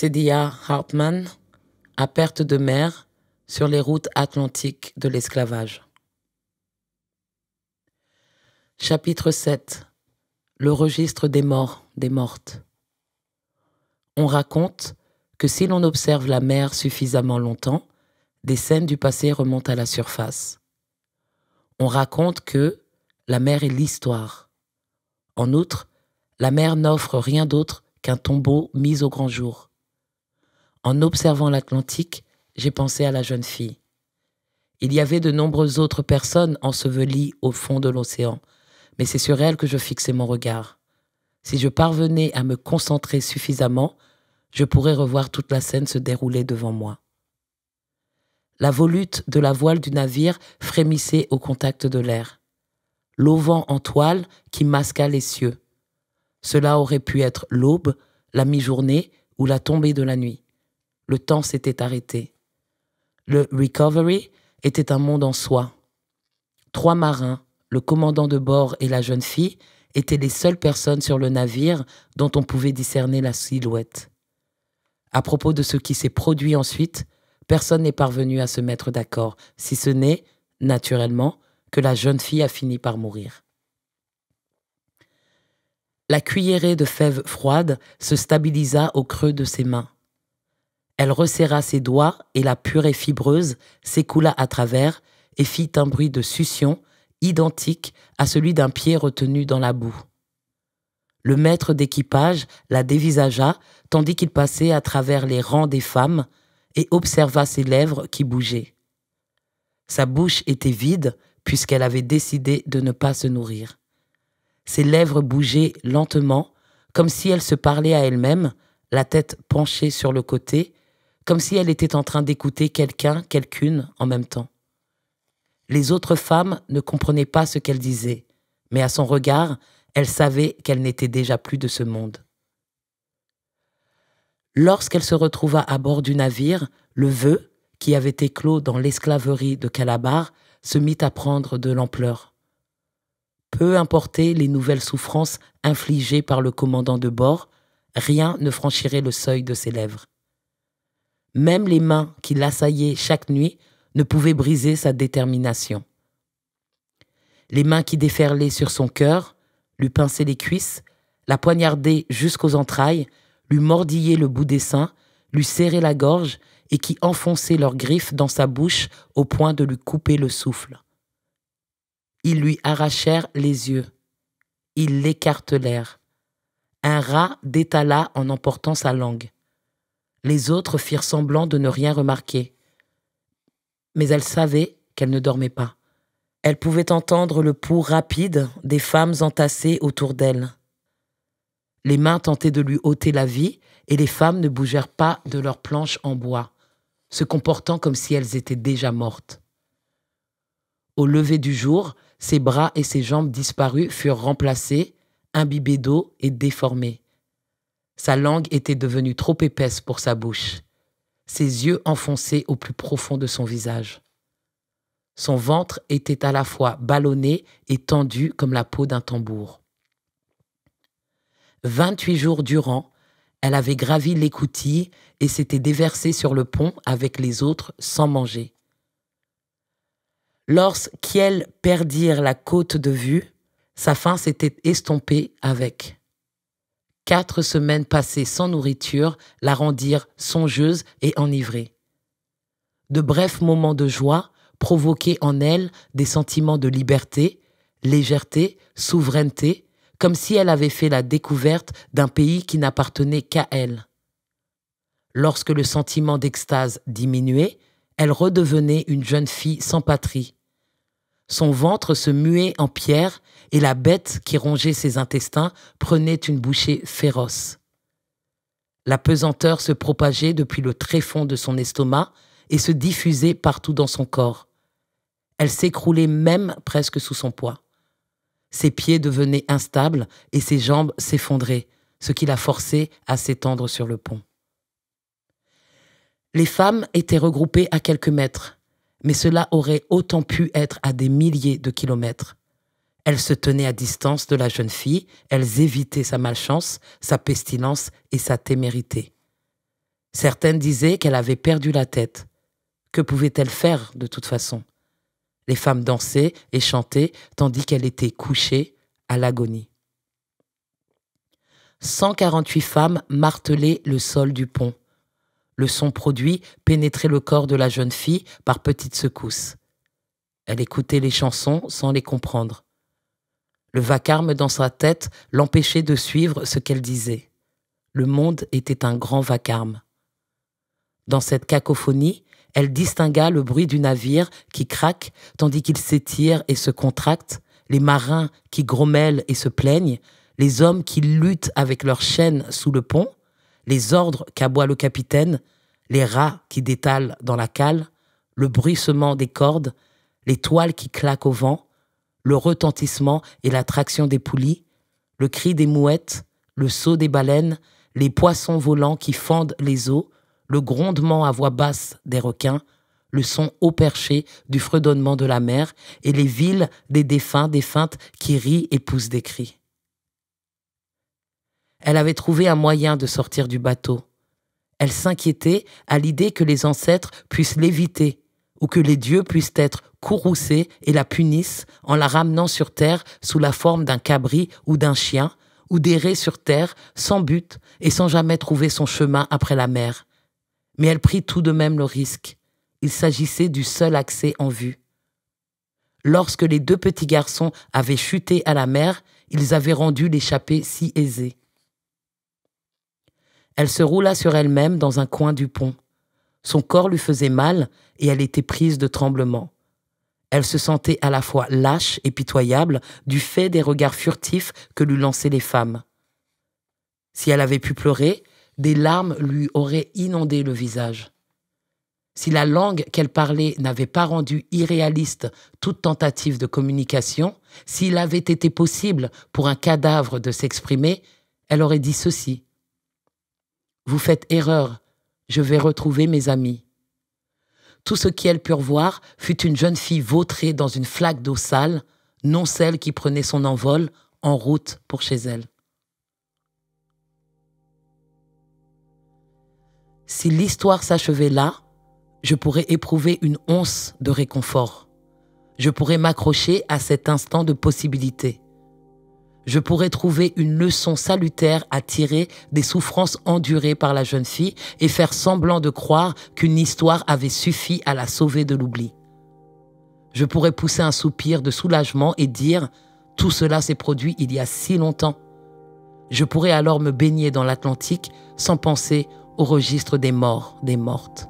Saidiya Hartman, à perte de mer sur les routes atlantiques de l'esclavage. Chapitre 7. Le registre des morts, des mortes. On raconte que si l'on observe la mer suffisamment longtemps, des scènes du passé remontent à la surface. On raconte que la mer est l'histoire. En outre, la mer n'offre rien d'autre qu'un tombeau mis au grand jour. En observant l'Atlantique, j'ai pensé à la jeune fille. Il y avait de nombreuses autres personnes ensevelies au fond de l'océan, mais c'est sur elle que je fixais mon regard. Si je parvenais à me concentrer suffisamment, je pourrais revoir toute la scène se dérouler devant moi. La volute de la voile du navire frémissait au contact de l'air. L'auvent en toile qui masqua les cieux. Cela aurait pu être l'aube, la mi-journée ou la tombée de la nuit. Le temps s'était arrêté. Le Recovery était un monde en soi. 3 marins, le commandant de bord et la jeune fille, étaient les seules personnes sur le navire dont on pouvait discerner la silhouette. À propos de ce qui s'est produit ensuite, personne n'est parvenu à se mettre d'accord, si ce n'est, naturellement, que la jeune fille a fini par mourir. La cuillerée de fèves froides se stabilisa au creux de ses mains. Elle resserra ses doigts et la purée fibreuse s'écoula à travers et fit un bruit de succion identique à celui d'un pied retenu dans la boue. Le maître d'équipage la dévisagea tandis qu'il passait à travers les rangs des femmes et observa ses lèvres qui bougeaient. Sa bouche était vide puisqu'elle avait décidé de ne pas se nourrir. Ses lèvres bougeaient lentement, comme si elle se parlait à elle-même, la tête penchée sur le côté, comme si elle était en train d'écouter quelqu'un, quelqu'une en même temps. Les autres femmes ne comprenaient pas ce qu'elle disait, mais à son regard, elles savaient qu'elle n'était déjà plus de ce monde. Lorsqu'elle se retrouva à bord du navire, le vœu, qui avait éclos dans l'esclaverie de Calabar, se mit à prendre de l'ampleur. Peu importaient les nouvelles souffrances infligées par le commandant de bord, rien ne franchirait le seuil de ses lèvres. Même les mains qui l'assaillaient chaque nuit ne pouvaient briser sa détermination. Les mains qui déferlaient sur son cœur, lui pinçaient les cuisses, la poignardaient jusqu'aux entrailles, lui mordillaient le bout des seins, lui serraient la gorge et qui enfonçaient leurs griffes dans sa bouche au point de lui couper le souffle. Ils lui arrachèrent les yeux. Ils l'écartelèrent. Un rat détala en emportant sa langue. Les autres firent semblant de ne rien remarquer. Mais elle savait qu'elle ne dormait pas. Elle pouvait entendre le pouls rapide des femmes entassées autour d'elle. Les mains tentaient de lui ôter la vie et les femmes ne bougèrent pas de leurs planches en bois, se comportant comme si elles étaient déjà mortes. Au lever du jour, ses bras et ses jambes disparus furent remplacés, imbibés d'eau et déformés. Sa langue était devenue trop épaisse pour sa bouche, ses yeux enfoncés au plus profond de son visage. Son ventre était à la fois ballonné et tendu comme la peau d'un tambour. 28 jours durant, elle avait gravi l'écoutille et s'était déversée sur le pont avec les autres sans manger. Lorsqu'elles perdirent la côte de vue, sa faim s'était estompée avec. 4 semaines passées sans nourriture la rendirent songeuse et enivrée. De brefs moments de joie provoquaient en elle des sentiments de liberté, légèreté, souveraineté, comme si elle avait fait la découverte d'un pays qui n'appartenait qu'à elle. Lorsque le sentiment d'extase diminuait, elle redevenait une jeune fille sans patrie. Son ventre se muait en pierre et la bête qui rongeait ses intestins prenait une bouchée féroce. La pesanteur se propageait depuis le tréfonds de son estomac et se diffusait partout dans son corps. Elle s'écroulait même presque sous son poids. Ses pieds devenaient instables et ses jambes s'effondraient, ce qui la forçait à s'étendre sur le pont. Les femmes étaient regroupées à quelques mètres, mais cela aurait autant pu être à des milliers de kilomètres. Elles se tenaient à distance de la jeune fille, elles évitaient sa malchance, sa pestilence et sa témérité. Certaines disaient qu'elle avait perdu la tête. Que pouvait-elle faire de toute façon? Les femmes dansaient et chantaient tandis qu'elle était couchée à l'agonie. 148 femmes martelaient le sol du pont. Le son produit pénétrait le corps de la jeune fille par petites secousses. Elle écoutait les chansons sans les comprendre. Le vacarme dans sa tête l'empêchait de suivre ce qu'elle disait. Le monde était un grand vacarme. Dans cette cacophonie, elle distingua le bruit du navire qui craque tandis qu'il s'étire et se contracte, les marins qui grommellent et se plaignent, les hommes qui luttent avec leurs chaînes sous le pont, les ordres qu'aboie le capitaine, les rats qui détalent dans la cale, le bruissement des cordes, les toiles qui claquent au vent, le retentissement et la traction des poulies, le cri des mouettes, le saut des baleines, les poissons volants qui fendent les eaux, le grondement à voix basse des requins, le son haut perché du fredonnement de la mer et les villes des défunts, défuntes qui rient et poussent des cris. Elle avait trouvé un moyen de sortir du bateau. Elle s'inquiétait à l'idée que les ancêtres puissent l'éviter ou que les dieux puissent être courroucés et la punissent en la ramenant sur terre sous la forme d'un cabri ou d'un chien, ou d'errer sur terre sans but et sans jamais trouver son chemin après la mer. Mais elle prit tout de même le risque. Il s'agissait du seul accès en vue. Lorsque les deux petits garçons avaient chuté à la mer, ils avaient rendu l'échappée si aisée. Elle se roula sur elle-même dans un coin du pont. Son corps lui faisait mal et elle était prise de tremblements. Elle se sentait à la fois lâche et pitoyable du fait des regards furtifs que lui lançaient les femmes. Si elle avait pu pleurer, des larmes lui auraient inondé le visage. Si la langue qu'elle parlait n'avait pas rendu irréaliste toute tentative de communication, s'il avait été possible pour un cadavre de s'exprimer, elle aurait dit ceci. « Vous faites erreur, je vais retrouver mes amis. » Tout ce qu'elles purent voir fut une jeune fille vautrée dans une flaque d'eau sale, non celle qui prenait son envol en route pour chez elle. Si l'histoire s'achevait là, je pourrais éprouver une once de réconfort. Je pourrais m'accrocher à cet instant de possibilité. Je pourrais trouver une leçon salutaire à tirer des souffrances endurées par la jeune fille et faire semblant de croire qu'une histoire avait suffi à la sauver de l'oubli. Je pourrais pousser un soupir de soulagement et dire « Tout cela s'est produit il y a si longtemps ». Je pourrais alors me baigner dans l'Atlantique sans penser au registre des morts, des mortes.